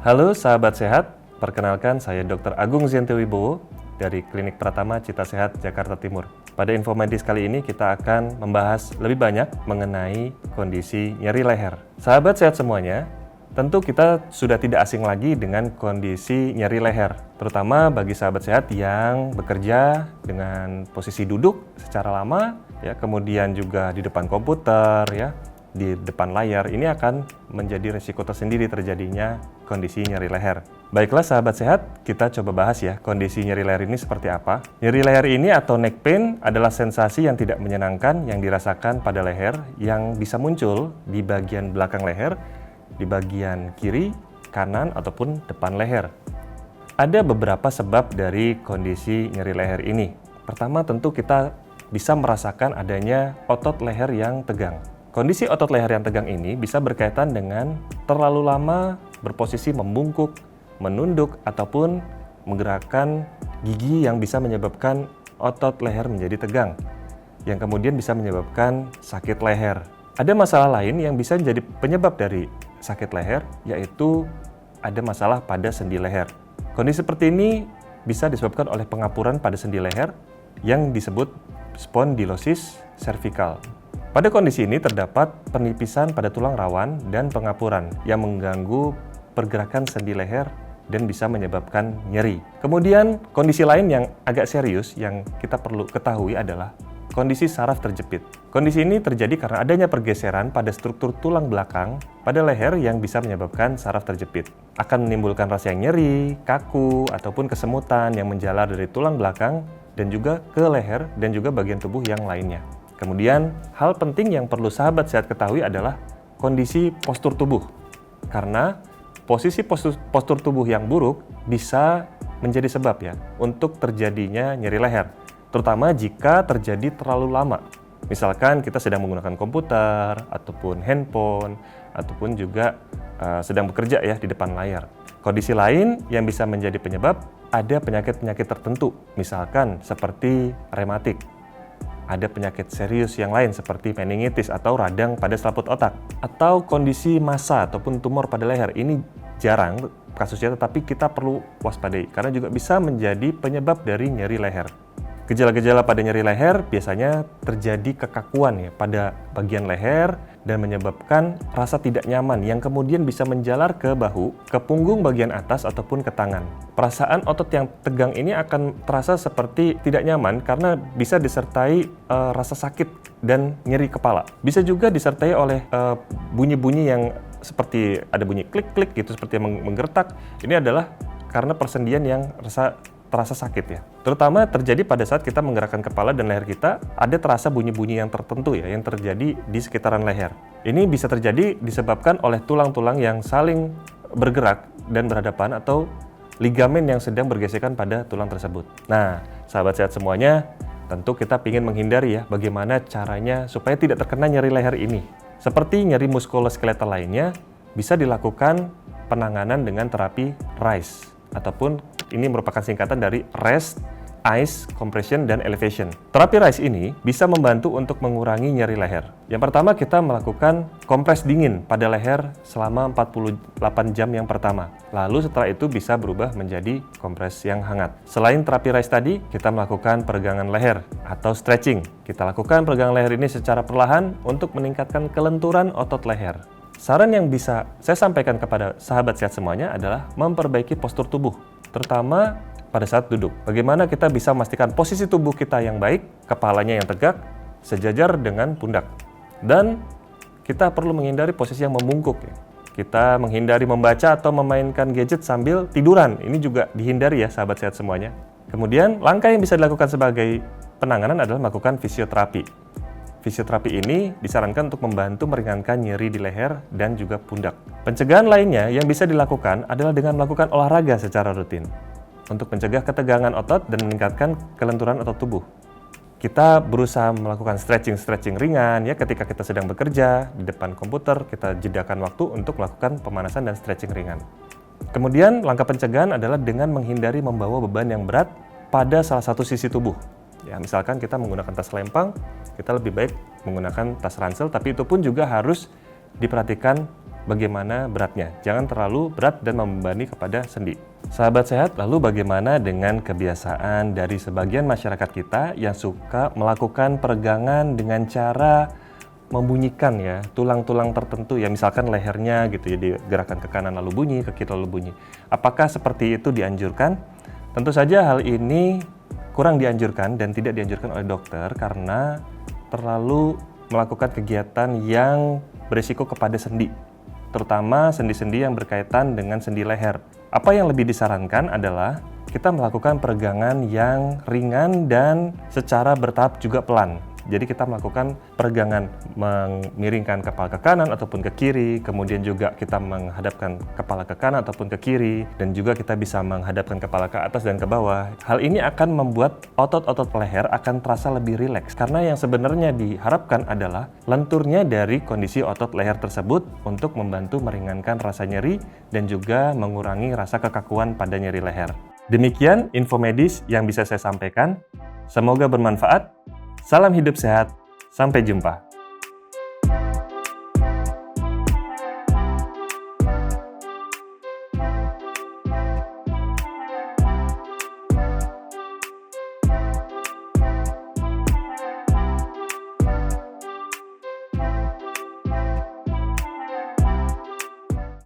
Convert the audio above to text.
Halo sahabat sehat, perkenalkan saya Dr. Agung Ziente Wibowo dari Klinik Pratama Cita Sehat Jakarta Timur. Pada info medis kali ini kita akan membahas lebih banyak mengenai kondisi nyeri leher. Sahabat sehat semuanya, tentu kita sudah tidak asing lagi dengan kondisi nyeri leher, terutama bagi sahabat sehat yang bekerja dengan posisi duduk secara lama, ya, kemudian juga di depan komputer, ya, di depan layar. Ini akan menjadi resiko tersendiri terjadinya kondisi nyeri leher. Baiklah sahabat sehat, kita coba bahas ya kondisi nyeri leher ini seperti apa. Nyeri leher ini atau neck pain adalah sensasi yang tidak menyenangkan yang dirasakan pada leher yang bisa muncul di bagian belakang leher, di bagian kiri, kanan, ataupun depan leher. Ada beberapa sebab dari kondisi nyeri leher ini. Pertama, tentu kita bisa merasakan adanya otot leher yang tegang. Kondisi otot leher yang tegang ini bisa berkaitan dengan terlalu lama berposisi membungkuk, menunduk, ataupun menggerakkan gigi yang bisa menyebabkan otot leher menjadi tegang, yang kemudian bisa menyebabkan sakit leher. Ada masalah lain yang bisa menjadi penyebab dari sakit leher, yaitu ada masalah pada sendi leher. Kondisi seperti ini bisa disebabkan oleh pengapuran pada sendi leher yang disebut spondylosis cervical. Pada kondisi ini terdapat penipisan pada tulang rawan dan pengapuran yang mengganggu pergerakan sendi leher dan bisa menyebabkan nyeri. Kemudian kondisi lain yang agak serius yang kita perlu ketahui adalah kondisi saraf terjepit. Kondisi ini terjadi karena adanya pergeseran pada struktur tulang belakang pada leher yang bisa menyebabkan saraf terjepit. Akan menimbulkan rasa yang nyeri, kaku, ataupun kesemutan yang menjalar dari tulang belakang dan juga ke leher dan juga bagian tubuh yang lainnya. Kemudian, hal penting yang perlu sahabat sehat ketahui adalah kondisi postur tubuh. Karena posisi postur tubuh yang buruk bisa menjadi sebab ya untuk terjadinya nyeri leher, terutama jika terjadi terlalu lama. Misalkan kita sedang menggunakan komputer, ataupun handphone, ataupun juga sedang bekerja ya di depan layar. Kondisi lain yang bisa menjadi penyebab ada penyakit-penyakit tertentu, misalkan seperti rematik. Ada penyakit serius yang lain seperti meningitis atau radang pada selaput otak, atau kondisi massa ataupun tumor pada leher. Ini jarang kasusnya, tetapi kita perlu waspadai karena juga bisa menjadi penyebab dari nyeri leher. Gejala-gejala pada nyeri leher biasanya terjadi kekakuan ya pada bagian leher dan menyebabkan rasa tidak nyaman yang kemudian bisa menjalar ke bahu, ke punggung bagian atas ataupun ke tangan. Perasaan otot yang tegang ini akan terasa seperti tidak nyaman karena bisa disertai rasa sakit dan nyeri kepala. Bisa juga disertai oleh bunyi-bunyi yang seperti ada bunyi klik-klik gitu, seperti yang menggertak. Ini adalah karena persendian yang terasa sakit ya. Terutama terjadi pada saat kita menggerakkan kepala dan leher kita, ada terasa bunyi-bunyi yang tertentu ya, yang terjadi di sekitaran leher. Ini bisa terjadi disebabkan oleh tulang-tulang yang saling bergerak dan berhadapan atau ligamen yang sedang bergesekan pada tulang tersebut. Nah, sahabat sehat semuanya, tentu kita ingin menghindari ya bagaimana caranya supaya tidak terkena nyeri leher ini. Seperti nyeri muskuloskeletal lainnya, bisa dilakukan penanganan dengan terapi RICE, ataupun ini merupakan singkatan dari Rest, Ice, Compression, dan Elevation. Terapi RICE ini bisa membantu untuk mengurangi nyeri leher. Yang pertama, kita melakukan kompres dingin pada leher selama 48 jam yang pertama. Lalu setelah itu bisa berubah menjadi kompres yang hangat. Selain terapi RICE tadi, kita melakukan peregangan leher atau stretching. Kita lakukan peregangan leher ini secara perlahan untuk meningkatkan kelenturan otot leher. Saran yang bisa saya sampaikan kepada sahabat sehat semuanya adalah memperbaiki postur tubuh, terutama pada saat duduk. Bagaimana kita bisa memastikan posisi tubuh kita yang baik, kepalanya yang tegak, sejajar dengan pundak. Dan kita perlu menghindari posisi yang membungkuk. Ya. Kita menghindari membaca atau memainkan gadget sambil tiduran. Ini juga dihindari ya sahabat sehat semuanya. Kemudian langkah yang bisa dilakukan sebagai penanganan adalah melakukan fisioterapi. Fisioterapi ini disarankan untuk membantu meringankan nyeri di leher dan juga pundak. Pencegahan lainnya yang bisa dilakukan adalah dengan melakukan olahraga secara rutin untuk mencegah ketegangan otot dan meningkatkan kelenturan otot tubuh. Kita berusaha melakukan stretching ringan ya ketika kita sedang bekerja di depan komputer, kita jedakan waktu untuk melakukan pemanasan dan stretching ringan. Kemudian langkah pencegahan adalah dengan menghindari membawa beban yang berat pada salah satu sisi tubuh. Ya, misalkan kita menggunakan tas lempang, kita lebih baik menggunakan tas ransel, tapi itu pun juga harus diperhatikan bagaimana beratnya. Jangan terlalu berat dan membebani kepada sendi. Sahabat sehat, lalu bagaimana dengan kebiasaan dari sebagian masyarakat kita yang suka melakukan peregangan dengan cara membunyikan ya tulang-tulang tertentu ya, misalkan lehernya gitu ya, digerakkan ke kanan lalu bunyi, ke kiri lalu bunyi. Apakah seperti itu dianjurkan? Tentu saja hal ini kurang dianjurkan dan tidak dianjurkan oleh dokter karena terlalu melakukan kegiatan yang berisiko kepada sendi, terutama sendi-sendi yang berkaitan dengan sendi leher. Apa yang lebih disarankan adalah kita melakukan peregangan yang ringan dan secara bertahap juga pelan. Jadi kita melakukan peregangan memiringkan kepala ke kanan ataupun ke kiri, kemudian juga kita menghadapkan kepala ke kanan ataupun ke kiri, dan juga kita bisa menghadapkan kepala ke atas dan ke bawah. Hal ini akan membuat otot-otot leher akan terasa lebih rileks, karena yang sebenarnya diharapkan adalah lenturnya dari kondisi otot leher tersebut untuk membantu meringankan rasa nyeri dan juga mengurangi rasa kekakuan pada nyeri leher. Demikian info medis yang bisa saya sampaikan. Semoga bermanfaat. Salam hidup sehat, sampai jumpa.